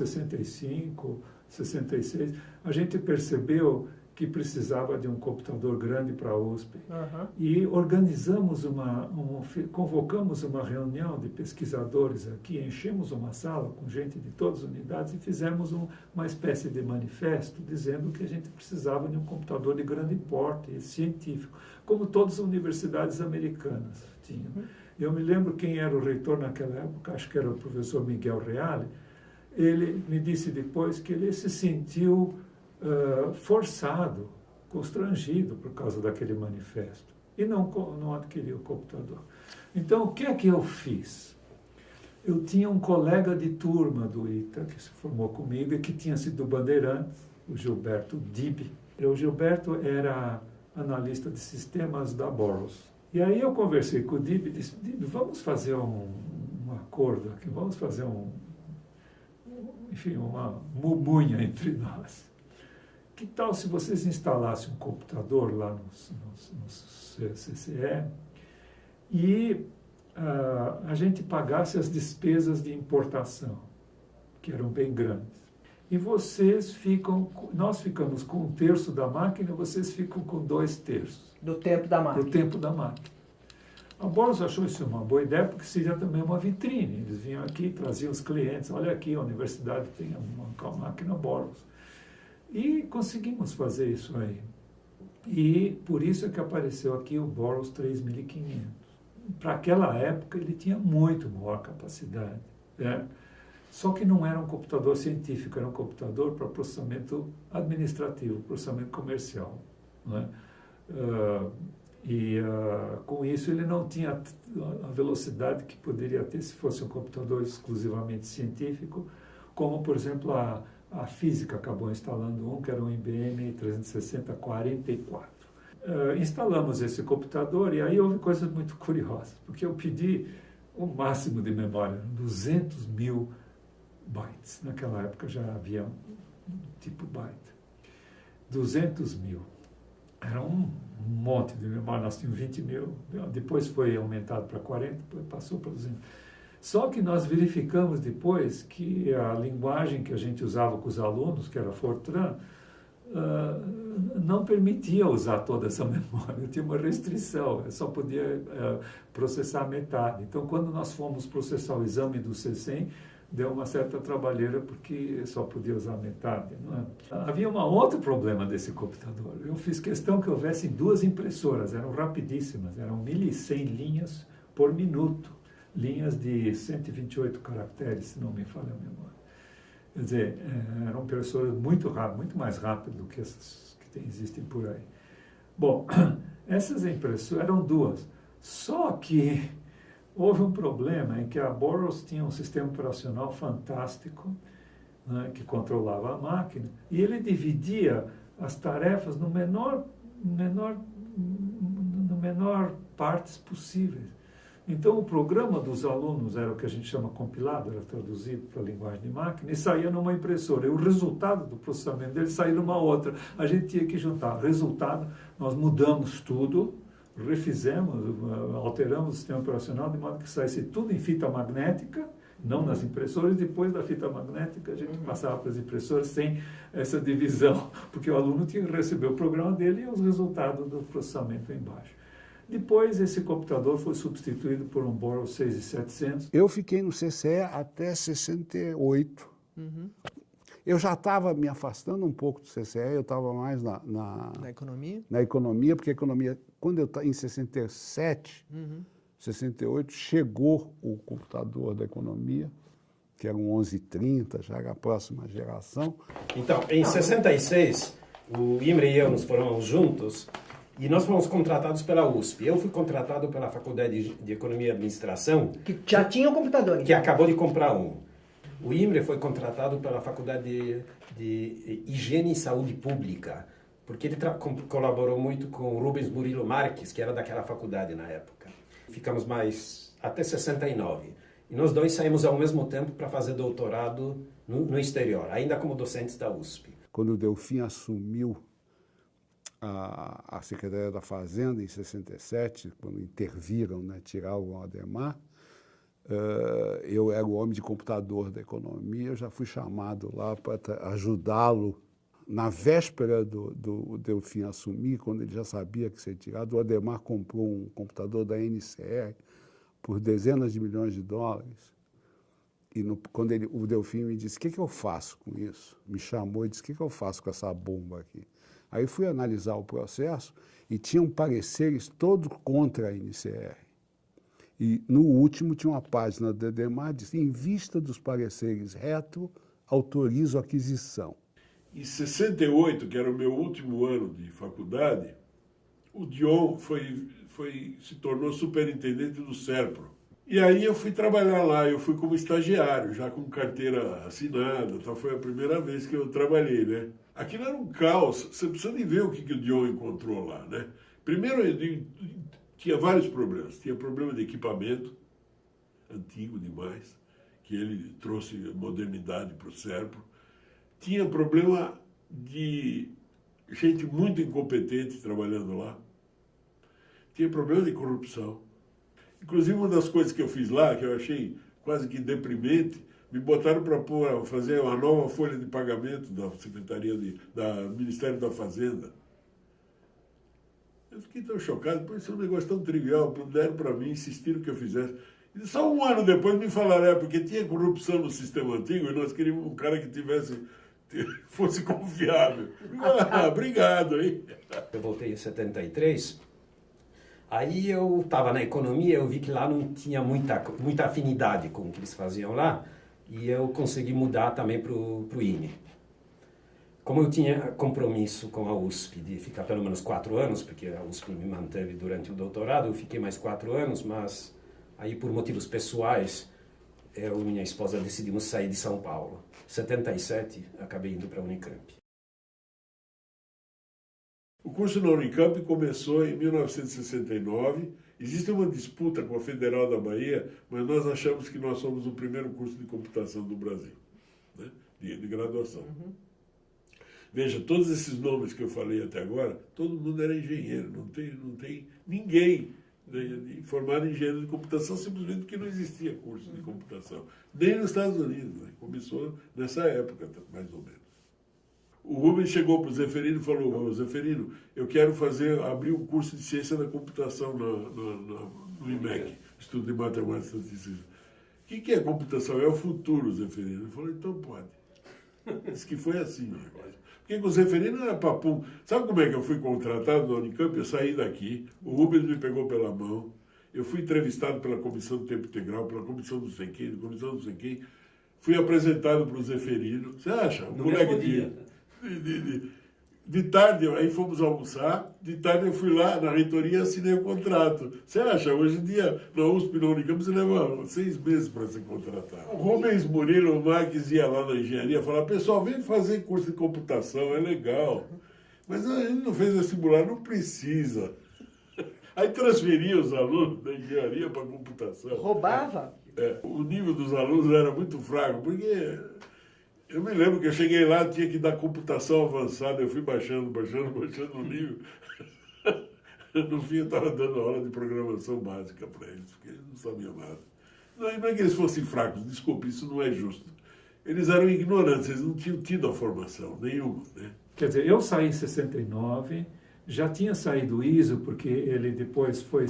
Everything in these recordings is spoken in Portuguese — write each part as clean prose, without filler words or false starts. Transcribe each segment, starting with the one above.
65, 66, a gente percebeu que precisava de um computador grande para a USP. E organizamos convocamos uma reunião de pesquisadores aqui, enchemos uma sala com gente de todas as unidades e fizemos uma espécie de manifesto dizendo que a gente precisava de um computador de grande porte, científico, como todas as universidades americanas tinham. Eu me lembro quem era o reitor naquela época, acho que era o professor Miguel Reale. Ele me disse depois que ele se sentiu forçado, constrangido por causa daquele manifesto e não adquiriu o computador. Então, o que é que eu fiz? Eu tinha um colega de turma do ITA que se formou comigo e que tinha sido do Bandeirantes, o Gilberto Dibbe. O Gilberto era analista de sistemas da Boros. E aí eu conversei com o Dibbe e disse: Dibbe, vamos fazer um acordo aqui, vamos fazer uma mumunha entre nós. Que tal se vocês instalassem um computador lá no CCE e a gente pagasse as despesas de importação, que eram bem grandes. E nós ficamos com 1/3 da máquina, vocês ficam com 2/3. Do tempo da máquina. Do tempo da máquina. A Boros achou isso uma boa ideia, porque seria também uma vitrine. Eles vinham aqui, traziam os clientes, olha aqui, a universidade tem uma máquina Boros. E conseguimos fazer isso aí. E por isso é que apareceu aqui o Boros 3500. Para aquela época ele tinha muito maior capacidade, né? Só que não era um computador científico, era um computador para processamento administrativo, processamento comercial, né? Com isso ele não tinha a velocidade que poderia ter se fosse um computador exclusivamente científico, como, por exemplo, a física acabou instalando que era um IBM 360-44. Instalamos esse computador e aí houve coisas muito curiosas, porque eu pedi o máximo de memória, 200.000 bytes. Naquela época já havia tipo byte. 200.000. Era um monte de memória, nós tínhamos 20.000, depois foi aumentado para 40, depois passou para 200. Só que nós verificamos depois que a linguagem que a gente usava com os alunos, que era Fortran, não permitia usar toda essa memória, tinha uma restrição, eu só podia processar metade. Então, quando nós fomos processar o exame do C100, deu uma certa trabalheira, porque só podia usar metade. Não é? Havia um outro problema desse computador. Eu fiz questão que houvesse 2 impressoras, eram rapidíssimas, eram 1.100 linhas por minuto. Linhas de 128 caracteres, se não me falha a memória. Quer dizer, eram impressoras muito rápidas, muito mais rápidas do que essas que existem por aí. Bom, essas impressoras eram 2. Só que houve um problema em que a Boros tinha um sistema operacional fantástico, né, que controlava a máquina, e ele dividia as tarefas no menor partes possíveis. Então, o programa dos alunos era o que a gente chama compilado, era traduzido para a linguagem de máquina, e saía numa impressora. E o resultado do processamento dele saía numa outra. A gente tinha que juntar. Resultado, nós mudamos tudo, refizemos, alteramos o sistema operacional, de modo que saísse tudo em fita magnética, não nas impressoras. Depois da fita magnética, a gente passava para as impressoras sem essa divisão, porque o aluno tinha que receber o programa dele e os resultados do processamento embaixo. Depois, esse computador foi substituído por um Boros 6700. Eu fiquei no CCE até 68. Eu já estava me afastando um pouco do CCE, eu estava mais na economia? Na economia, porque a economia, quando eu estava em 67, 68, chegou o computador da economia, que era um 1130, já era a próxima geração. Então, em 66, o Imre e eu nos formamos juntos, e nós fomos contratados pela USP. Eu fui contratado pela Faculdade de Economia e Administração. Que já tinha um computador. Então. Que acabou de comprar um. O Imre foi contratado pela Faculdade de Higiene e Saúde Pública, porque ele colaborou muito com o Rubens Murilo Marques, que era daquela faculdade na época. Ficamos mais até 69. E nós dois saímos ao mesmo tempo para fazer doutorado no exterior, ainda como docentes da USP. Quando o Delfim assumiu a Secretaria da Fazenda em 67, quando interviram, né, tiraram o Ademar, eu era o homem de computador da economia, eu já fui chamado lá para ajudá-lo na véspera do Delfim assumir, quando ele já sabia que seria tirado. O Adhemar comprou um computador da NCR por dezenas de milhões de dólares. E quando o Delfim me disse, o que eu faço com isso? Me chamou e disse, o que eu faço com essa bomba aqui? Aí fui analisar o processo e tinham pareceres todos contra a NCR. E no último tinha uma página do Adhemar, disse, em vista dos pareceres retro, autorizo a aquisição. Em 68, que era o meu último ano de faculdade, o Dion se tornou superintendente do SERPRO. E aí eu fui trabalhar lá, eu fui como estagiário, já com carteira assinada, então foi a primeira vez que eu trabalhei, né? Aquilo era um caos, você precisa de ver o que o Dion encontrou lá, né? Primeiro, tinha vários problemas. Tinha problema de equipamento, antigo demais, que ele trouxe modernidade para o SERPRO. Tinha problema de gente muito incompetente trabalhando lá. Tinha problema de corrupção. Inclusive, uma das coisas que eu fiz lá, que eu achei quase que deprimente, me botaram para fazer uma nova folha de pagamento da Secretaria do Ministério da Fazenda. Eu fiquei tão chocado, por isso é um negócio tão trivial, deram para mim, insistiram que eu fizesse. E só um ano depois me falaram, porque tinha corrupção no sistema antigo e nós queríamos um cara que fosse confiável. Obrigado, hein? Eu voltei em 73, aí eu estava na economia, eu vi que lá não tinha muita afinidade com o que eles faziam lá, e eu consegui mudar também para o IME. Como eu tinha compromisso com a USP de ficar pelo menos 4 anos, porque a USP me manteve durante o doutorado, eu fiquei mais 4 anos, mas aí por motivos pessoais, eu e minha esposa decidimos sair de São Paulo. Em 77, acabei indo para a Unicamp. O curso na Unicamp começou em 1969. Existe uma disputa com a Federal da Bahia, mas nós achamos que nós somos o primeiro curso de computação do Brasil, né? de graduação. Uhum. Veja, todos esses nomes que eu falei até agora, todo mundo era engenheiro, não tem ninguém formado em engenheiro de computação, simplesmente porque não existia curso de computação. Nem nos Estados Unidos, né? Começou nessa época, mais ou menos. O Rubens chegou para o Zeferino e falou, Zeferino, eu quero abrir um curso de ciência da computação no IMEC, Estudo de Matemática e Estatística. O que é computação? É o futuro, Zeferino. Ele falou, então pode. Disse que foi assim o negócio. Porque com o Zeferino era papum. Sabe como é que eu fui contratado na Unicamp? Eu saí daqui, o Rubens me pegou pela mão, eu fui entrevistado pela Comissão do Tempo Integral, pela Comissão do sei quem, Comissão do sei quem, fui apresentado para o Zeferino. Você acha? Um moleque de tarde, aí fomos almoçar, de tarde eu fui lá na reitoria e assinei o contrato. Você acha? Hoje em dia, na USP, na Unicamp, você leva 6 meses para ser contratado. O Rubens Murilo Marques ia lá na engenharia falar, pessoal, vem fazer curso de computação, é legal. Mas ele não fez vestibular, não precisa. Aí transferia os alunos da engenharia para a computação. Roubava? O nível dos alunos era muito fraco, porque... Eu me lembro que eu cheguei lá, tinha que dar computação avançada, eu fui baixando o nível. No fim, eu estava dando aula de programação básica para eles, porque eles não sabiam nada. Não é que eles fossem fracos, desculpe, isso não é justo. Eles eram ignorantes, eles não tinham tido a formação, nenhuma, né? Quer dizer, eu saí em 69, já tinha saído do ISO, porque ele depois foi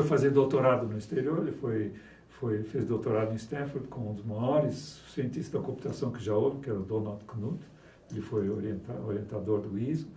fazer doutorado no exterior, ele fez doutorado em Stanford com um dos maiores cientistas da computação que já houve, que era o Donald Knuth. Ele foi orientador do ISO.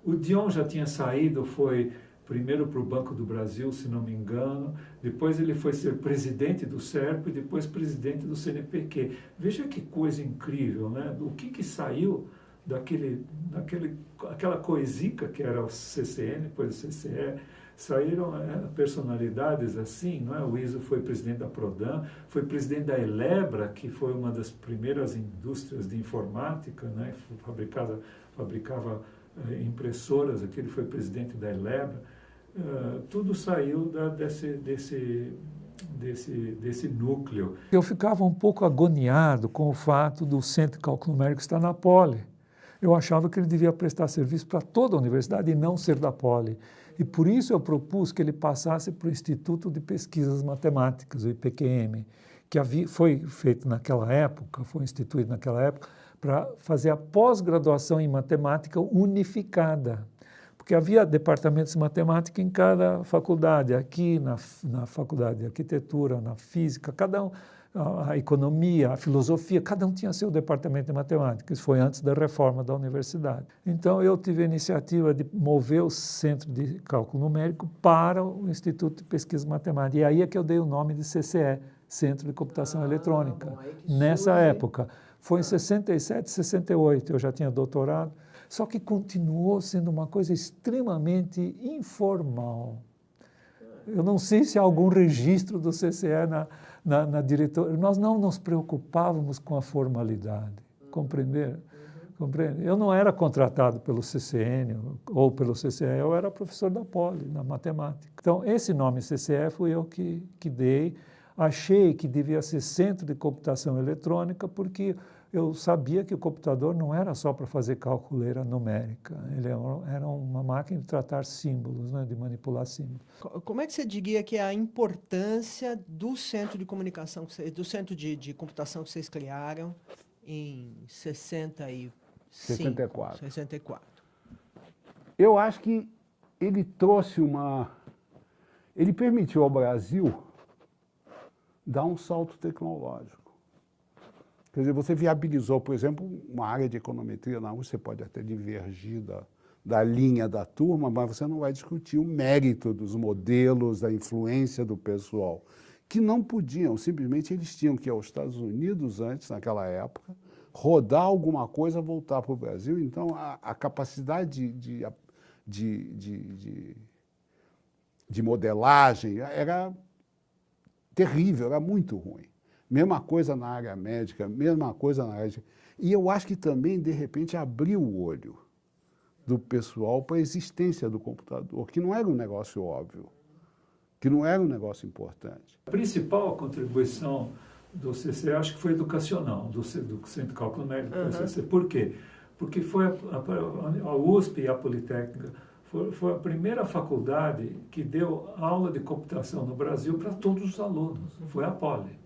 O Dion já tinha saído, foi primeiro para o Banco do Brasil, se não me engano. Depois ele foi ser presidente do SERPRO e depois presidente do CNPq. Veja que coisa incrível, né? O que saiu daquela coisica que era o CCN, depois o CCE. Saíram personalidades assim, não é? O ISO foi presidente da Prodan, foi presidente da Elebra, que foi uma das primeiras indústrias de informática, né? Fabricava impressoras, aqui ele foi presidente da Elebra. Tudo saiu desse núcleo. Eu ficava um pouco agoniado com o fato do Centro de Cálculo Numérico estar na Poli. Eu achava que ele devia prestar serviço para toda a universidade e não ser da Poli. E por isso eu propus que ele passasse para o Instituto de Pesquisas Matemáticas, o IPQM, que foi feito naquela época, foi instituído naquela época, para fazer a pós-graduação em matemática unificada. Porque havia departamentos de matemática em cada faculdade, aqui na faculdade de arquitetura, na física, cada um, a economia, a filosofia, cada um tinha seu departamento de matemática. Isso foi antes da reforma da universidade. Então, eu tive a iniciativa de mover o Centro de Cálculo Numérico para o Instituto de Pesquisa Matemática. E aí é que eu dei o nome de CCE, Centro de Computação Eletrônica. Bom, Nessa época. Foi em 67, 68, eu já tinha doutorado. Só que continuou sendo uma coisa extremamente informal. Eu não sei se há algum registro do CCE na diretoria. Nós não nos preocupávamos com a formalidade, compreender? Compreende? Eu não era contratado pelo CCN ou pelo CCE, eu era professor da Poli, na matemática. Então, esse nome CCE fui eu que dei. Achei que devia ser Centro de Computação Eletrônica, porque eu sabia que o computador não era só para fazer calculeira numérica, ele era uma máquina de tratar símbolos, né, de manipular símbolos. Como é que você diria que é a importância do centro de comunicação, do centro de computação que vocês criaram em 64? Eu acho que ele trouxe ele permitiu ao Brasil dar um salto tecnológico. Quer dizer, você viabilizou, por exemplo, uma área de econometria na USP, você pode até divergir da linha da turma, mas você não vai discutir o mérito dos modelos, da influência do pessoal, que não podiam, simplesmente eles tinham que ir aos Estados Unidos antes, naquela época, rodar alguma coisa, voltar para o Brasil. Então, a capacidade de modelagem era terrível, era muito ruim. Mesma coisa na área médica, mesma coisa na área... E eu acho que também, de repente, abriu o olho do pessoal para a existência do computador, que não era um negócio óbvio, que não era um negócio importante. A principal contribuição do CCE, acho que foi educacional, do Centro de Cálculo Numérico do CCE. Por quê? Porque foi a USP e a Politécnica foi a primeira faculdade que deu aula de computação no Brasil para todos os alunos. Foi a Poli.